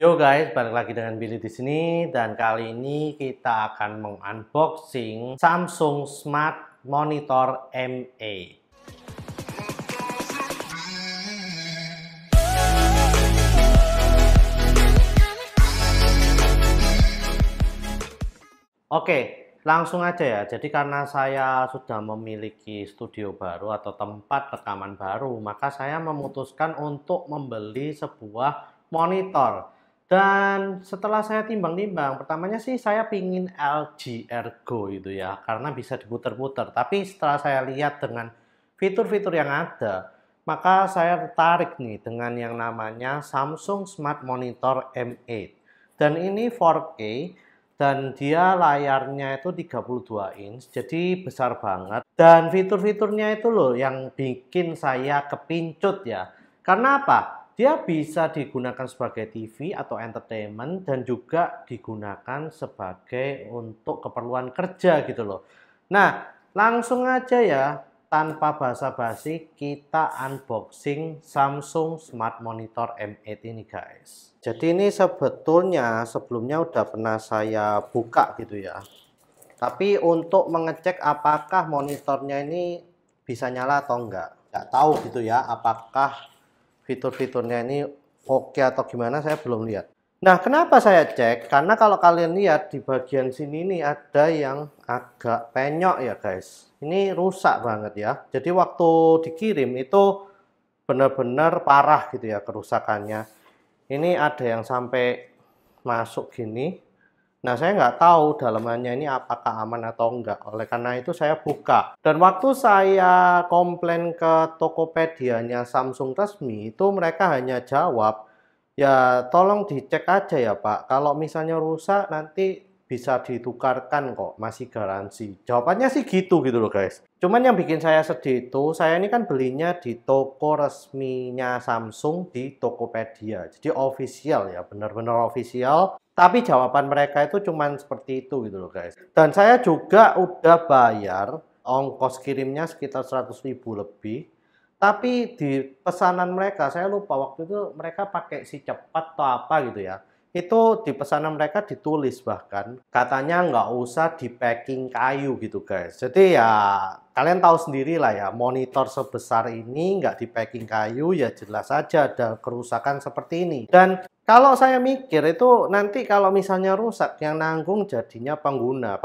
Yo guys, balik lagi dengan Billy di sini dan kali ini kita akan mengunboxing Samsung Smart Monitor MA. Oke, langsung aja ya. Jadi karena saya sudah memiliki studio baru atau tempat rekaman baru, maka saya memutuskan untuk membeli sebuah monitor. Dan setelah saya timbang-timbang, pertamanya sih saya pingin LG Ergo itu ya, karena bisa diputer-puter. Tapi setelah saya lihat dengan fitur-fitur yang ada, maka saya tertarik nih dengan yang namanya Samsung Smart Monitor M8. Dan ini 4K dan dia layarnya itu 32 inch, jadi besar banget. Dan fitur-fiturnya itu loh yang bikin saya kepincut ya. Karena apa? Dia bisa digunakan sebagai TV atau entertainment dan juga digunakan sebagai untuk keperluan kerja gitu loh. Nah, langsung aja ya, tanpa basa-basi kita unboxing Samsung Smart Monitor M8 ini guys. Jadi ini sebetulnya sebelumnya udah pernah saya buka gitu ya. Tapi untuk mengecek apakah monitornya ini bisa nyala atau enggak tahu gitu ya, apakah fitur-fiturnya ini oke atau gimana, saya belum lihat. Nah, kenapa saya cek? Karena kalau kalian lihat di bagian sini nih ada yang agak penyok ya guys. Ini rusak banget ya. Jadi waktu dikirim itu benar-benar parah gitu ya kerusakannya. Ini ada yang sampai masuk gini. Nah, saya nggak tahu dalamannya ini apakah aman atau enggak. Oleh karena itu saya buka. Dan waktu saya komplain ke Tokopedia-nya Samsung resmi, itu mereka hanya jawab, ya tolong dicek aja ya Pak. Kalau misalnya rusak nanti bisa ditukarkan kok, masih garansi. Jawabannya sih gitu loh guys. Cuman yang bikin saya sedih itu, saya ini kan belinya di toko resminya Samsung di Tokopedia. Jadi official ya, benar-benar official. Tapi jawaban mereka itu cuman seperti itu gitu loh guys. Dan saya juga udah bayar ongkos kirimnya sekitar 100.000 lebih. Tapi di pesanan mereka, saya lupa waktu itu mereka pakai si cepat atau apa gitu ya. Itu di pesanan mereka ditulis bahkan katanya nggak usah di packing kayu gitu guys. Jadi ya kalian tahu sendiri lah ya, monitor sebesar ini nggak di packing kayu ya jelas saja ada kerusakan seperti ini. Dan kalau saya mikir itu nanti kalau misalnya rusak yang nanggung jadinya pengguna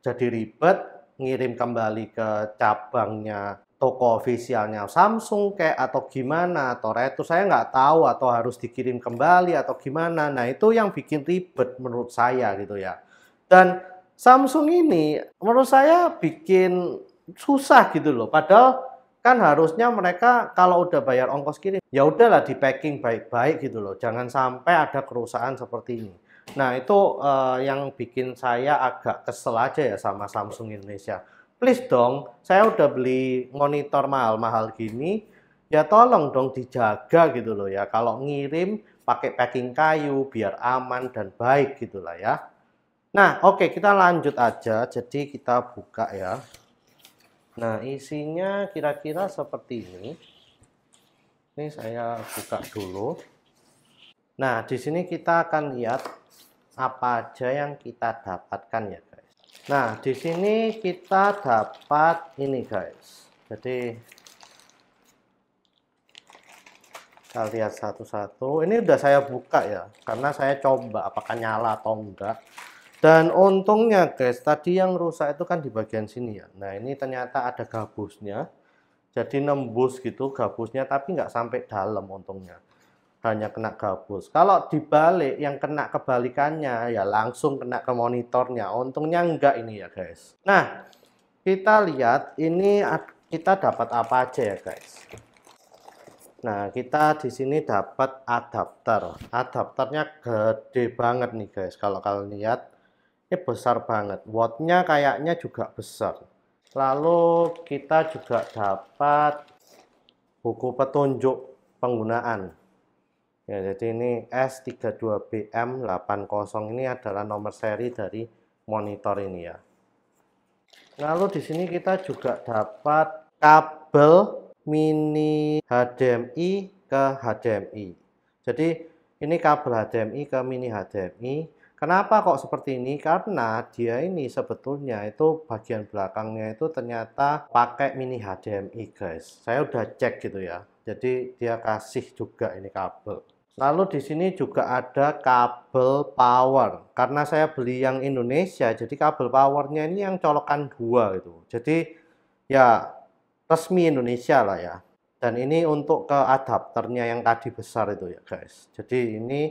jadi ribet ngirim kembali ke cabangnya toko ofisialnya Samsung kayak atau gimana atau retur, saya nggak tahu atau harus dikirim kembali atau gimana. Nah itu yang bikin ribet menurut saya gitu ya. Dan Samsung ini menurut saya bikin susah gitu loh, padahal kan harusnya mereka kalau udah bayar ongkos kirim ya udahlah di packing baik-baik gitu loh, jangan sampai ada kerusakan seperti ini. Nah itu yang bikin saya agak kesel aja ya sama Samsung Indonesia. Please dong, saya udah beli monitor mahal-mahal gini, ya tolong dong dijaga gitu loh ya. Kalau ngirim pakai packing kayu biar aman dan baik gitulah ya. Nah oke, kita lanjut aja, jadi kita buka ya. Nah, isinya kira-kira seperti ini. Ini saya buka dulu. Nah, di sini kita akan lihat apa aja yang kita dapatkan ya, guys. Nah, di sini kita dapat ini, guys. Jadi kita lihat satu-satu. Ini udah saya buka ya, karena saya coba apakah nyala atau enggak. Dan untungnya guys, tadi yang rusak itu kan di bagian sini ya. Nah ini ternyata ada gabusnya, jadi nembus gitu gabusnya, tapi nggak sampai dalam untungnya, hanya kena gabus. Kalau dibalik yang kena kebalikannya ya langsung kena ke monitornya, untungnya enggak ini ya guys. Nah kita lihat ini kita dapat apa aja ya guys. Nah kita di sini dapat adapter, adapternya gede banget nih guys. Kalau kalian lihat ini besar banget, wattnya kayaknya juga besar. Lalu kita juga dapat buku petunjuk penggunaan ya, jadi ini S32BM80, ini adalah nomor seri dari monitor ini ya. Lalu di sini kita juga dapat kabel mini HDMI ke HDMI. Jadi Ini kabel HDMI ke mini HDMI. Kenapa kok seperti ini? Karena dia ini sebetulnya itu bagian belakangnya itu ternyata pakai mini HDMI, guys. Saya udah cek gitu ya. Jadi dia kasih juga ini kabel. Lalu di sini juga ada kabel power. Karena saya beli yang Indonesia, jadi kabel powernya ini yang colokan 2 gitu. Jadi ya resmi Indonesia lah ya. Dan ini untuk ke adapternya yang tadi besar itu ya guys. Jadi ini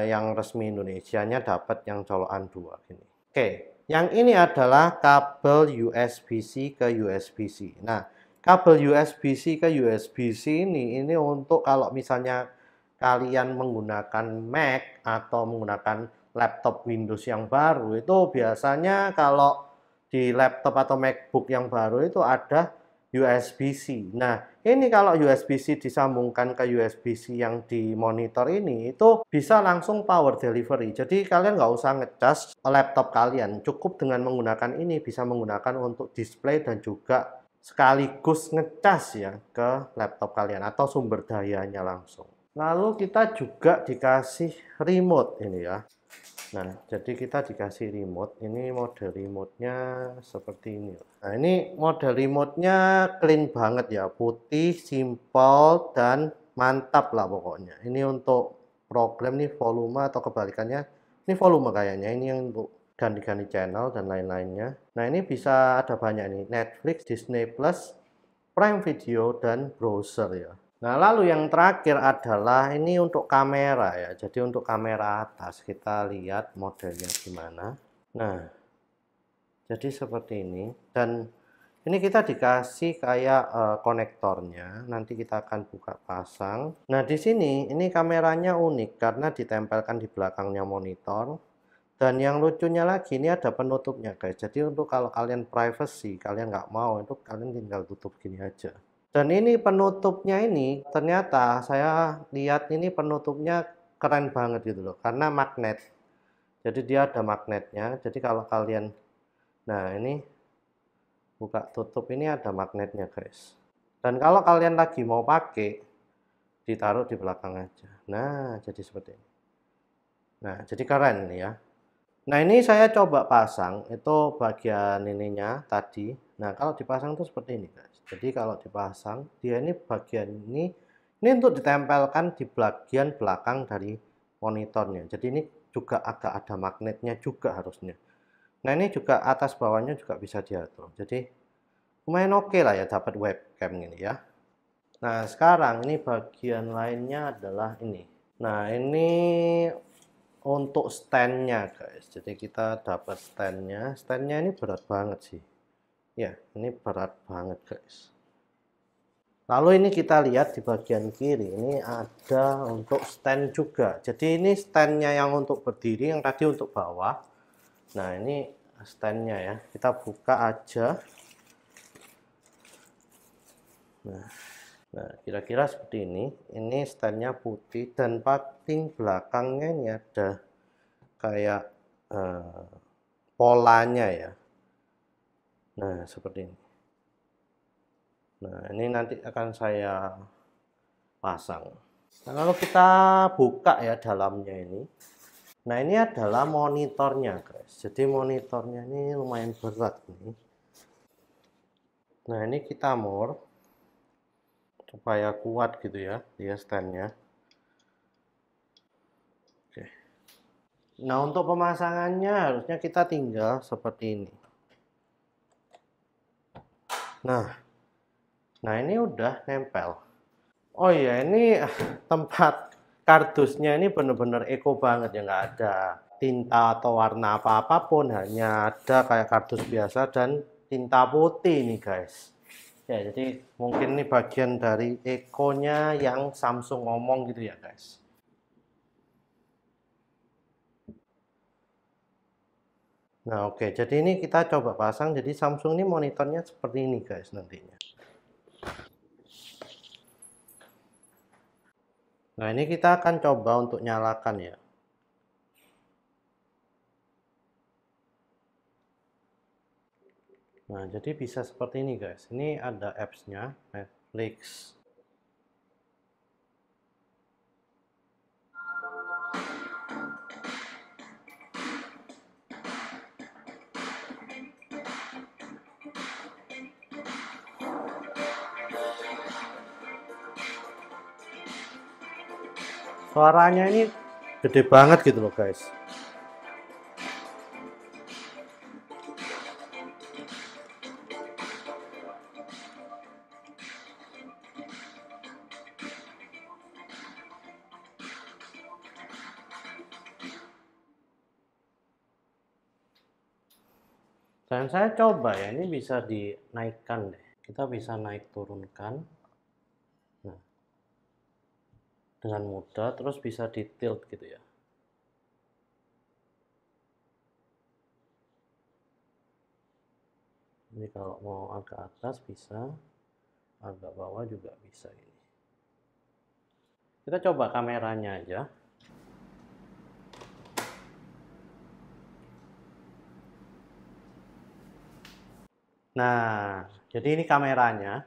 yang resmi Indonesianya dapat yang colokan 2 gini. Oke, yang ini adalah kabel USB-C ke USB-C. Nah, kabel USB-C ke USB-C ini untuk kalau misalnya kalian menggunakan Mac atau menggunakan laptop Windows yang baru, itu biasanya kalau di laptop atau MacBook yang baru itu ada USB-C. Nah, ini kalau USB-C disambungkan ke USB-C yang di monitor ini, itu bisa langsung power delivery. Jadi kalian nggak usah ngecas laptop kalian, cukup dengan menggunakan ini bisa menggunakan untuk display dan juga sekaligus ngecas ya ke laptop kalian atau sumber dayanya langsung. Lalu kita juga dikasih remote ini ya. Nah, jadi kita dikasih remote. Ini model remote-nya seperti ini. Nah, ini model remote-nya clean banget ya, putih, simple, dan mantap lah pokoknya. Ini untuk program nih volume atau kebalikannya. Ini volume kayaknya. Ini yang untuk ganti-ganti channel dan lain-lainnya. Nah, ini bisa ada banyak nih. Netflix, Disney Plus, Prime Video, dan browser ya. Nah, lalu yang terakhir adalah ini untuk kamera ya. Jadi untuk kamera atas kita lihat modelnya gimana. Nah, jadi seperti ini dan ini kita dikasih kayak konektornya. Nanti kita akan buka pasang. Nah, di sini ini kameranya unik karena ditempelkan di belakangnya monitor. Dan yang lucunya lagi ini ada penutupnya guys. Jadi untuk kalau kalian privacy, kalian nggak mau itu kalian tinggal tutup gini aja. Dan ini penutupnya ini ternyata saya lihat ini penutupnya keren banget gitu loh karena magnet. Jadi dia ada magnetnya. Jadi kalau kalian nah ini buka tutup ini ada magnetnya guys. Dan kalau kalian lagi mau pakai ditaruh di belakang aja. Nah, jadi seperti ini. Nah, jadi keren nih ya. Nah, ini saya coba pasang itu bagian ininya tadi. Nah, kalau dipasang itu seperti ini guys. Jadi kalau dipasang dia ini bagian ini untuk ditempelkan di bagian belakang dari monitornya. Jadi ini juga agak ada magnetnya juga harusnya. Nah, ini juga atas bawahnya juga bisa diatur. Jadi lumayan oke lah ya dapat webcam ini ya. Nah, sekarang ini bagian lainnya adalah ini. Nah, ini untuk standnya guys. Jadi kita dapat standnya. Standnya ini berat banget sih. Ya, ini berat banget guys. Lalu ini kita lihat di bagian kiri ini ada untuk stand juga. Jadi ini standnya yang untuk berdiri, yang tadi untuk bawah. Nah, ini standnya ya. Kita buka aja. Nah, kira-kira seperti ini. Ini standnya putih dan paling belakangnya ini ada kayak polanya ya. Nah, seperti ini. Nah, ini nanti akan saya pasang. Nah, kalau kita buka ya dalamnya ini. Nah, ini adalah monitornya, guys. Jadi monitornya ini lumayan berat nih. Nah, ini kita mur supaya kuat gitu ya, dia standnya. Oke. Nah, untuk pemasangannya harusnya kita tinggal seperti ini. Nah ini udah nempel. Oh iya, ini tempat kardusnya ini bener-bener eco banget ya, nggak ada tinta atau warna apa-apapun, hanya ada kayak kardus biasa dan tinta putih nih guys. Ya, jadi mungkin ini bagian dari ekonya yang Samsung ngomong gitu ya guys. Nah oke, jadi ini kita coba pasang, jadi Samsung ini monitornya seperti ini guys nantinya. Nah ini kita akan coba untuk nyalakan ya. Nah, jadi bisa seperti ini guys. Ini ada apps-nya, Netflix. Suaranya ini gede banget gitu loh guys. Dan saya coba ya, ini bisa dinaikkan deh. Kita bisa naik turunkan. Nah, dengan mudah, terus bisa di tilt gitu ya. Ini kalau mau agak atas bisa, agak bawah juga bisa ini. Kita coba kameranya aja. Nah, jadi ini kameranya.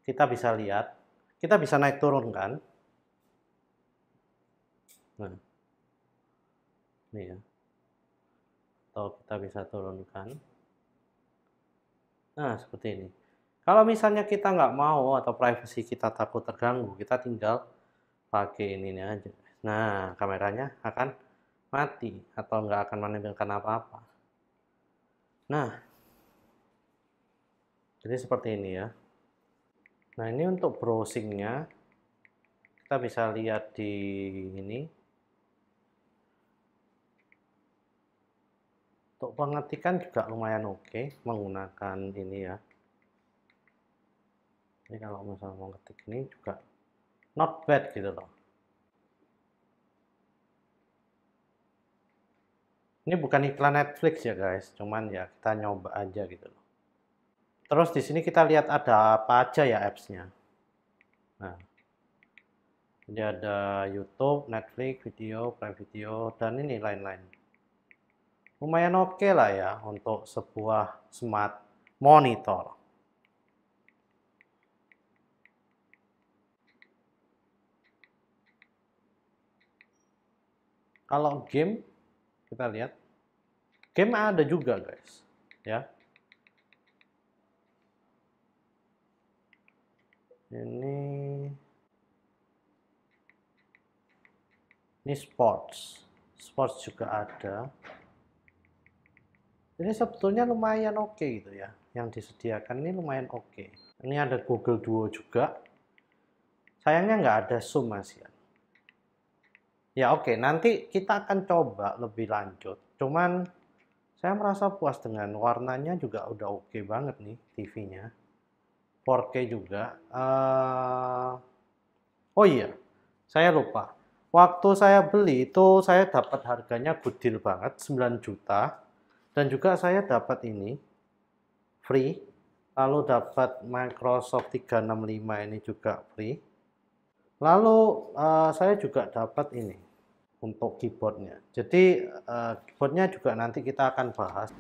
Kita bisa lihat, kita bisa naik turun kan. Nah, ini ya. Atau kita bisa turunkan. Nah, seperti ini. Kalau misalnya kita nggak mau atau privasi kita takut terganggu, kita tinggal pakai ini aja. Nah, kameranya akan mati atau nggak akan menampilkan apa-apa. Nah, jadi seperti ini ya. Nah, ini untuk browsingnya, kita bisa lihat di ini. Untuk pengetikan juga lumayan oke menggunakan ini ya. Ini kalau misalnya mau ketik ini juga not bad gitu loh. Ini bukan iklan Netflix ya guys, cuman ya kita nyoba aja gitu loh. Terus di sini kita lihat ada apa aja ya apps-nya. Nah, jadi ada YouTube, Netflix, video, Prime Video, dan ini lain-lain. Lumayan oke lah ya untuk sebuah smart monitor. Kalau game, kita lihat. Game ada juga guys, ya. Ini sports juga ada. Ini sebetulnya lumayan oke gitu ya, yang disediakan ini lumayan oke. Ini ada Google Duo juga, sayangnya nggak ada Zoom Mas ya. Ya oke, nanti kita akan coba lebih lanjut, cuman saya merasa puas dengan warnanya juga udah oke banget nih TV-nya, 4K juga. Oh iya, saya lupa. Waktu saya beli itu saya dapat harganya good deal banget, 9 juta. Dan juga saya dapat ini, free. Lalu dapat Microsoft 365 ini juga free. Lalu saya juga dapat ini untuk keyboardnya. Jadi keyboardnya juga nanti kita akan bahas.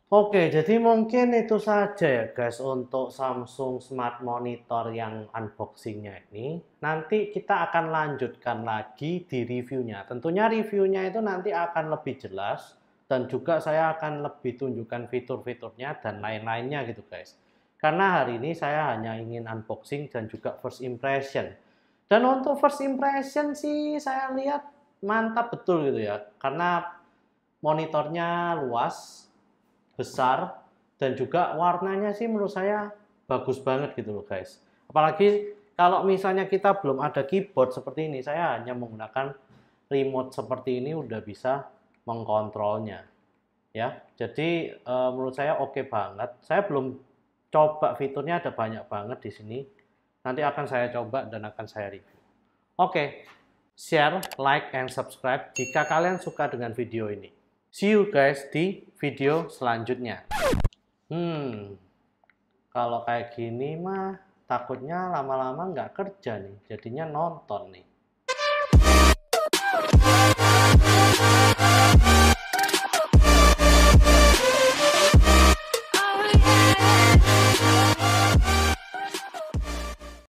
Oke, jadi mungkin itu saja ya guys untuk Samsung Smart Monitor yang unboxingnya ini. Nanti kita akan lanjutkan lagi di reviewnya. Tentunya reviewnya itu nanti akan lebih jelas dan juga saya akan lebih tunjukkan fitur-fiturnya dan lain-lainnya gitu guys. Karena hari ini saya hanya ingin unboxing dan juga first impression. Dan untuk first impression sih saya lihat mantap betul gitu ya. Karena monitornya luas, besar, dan juga warnanya sih menurut saya bagus banget gitu loh guys. Apalagi kalau misalnya kita belum ada keyboard seperti ini, saya hanya menggunakan remote seperti ini udah bisa mengkontrolnya ya. Jadi menurut saya oke banget. Saya belum coba fiturnya, ada banyak banget di sini. Nanti akan saya coba dan akan saya review. Oke, share, like, and subscribe jika kalian suka dengan video ini. See you guys di video selanjutnya. Kalau kayak gini mah takutnya lama-lama nggak kerja nih, jadinya nonton nih.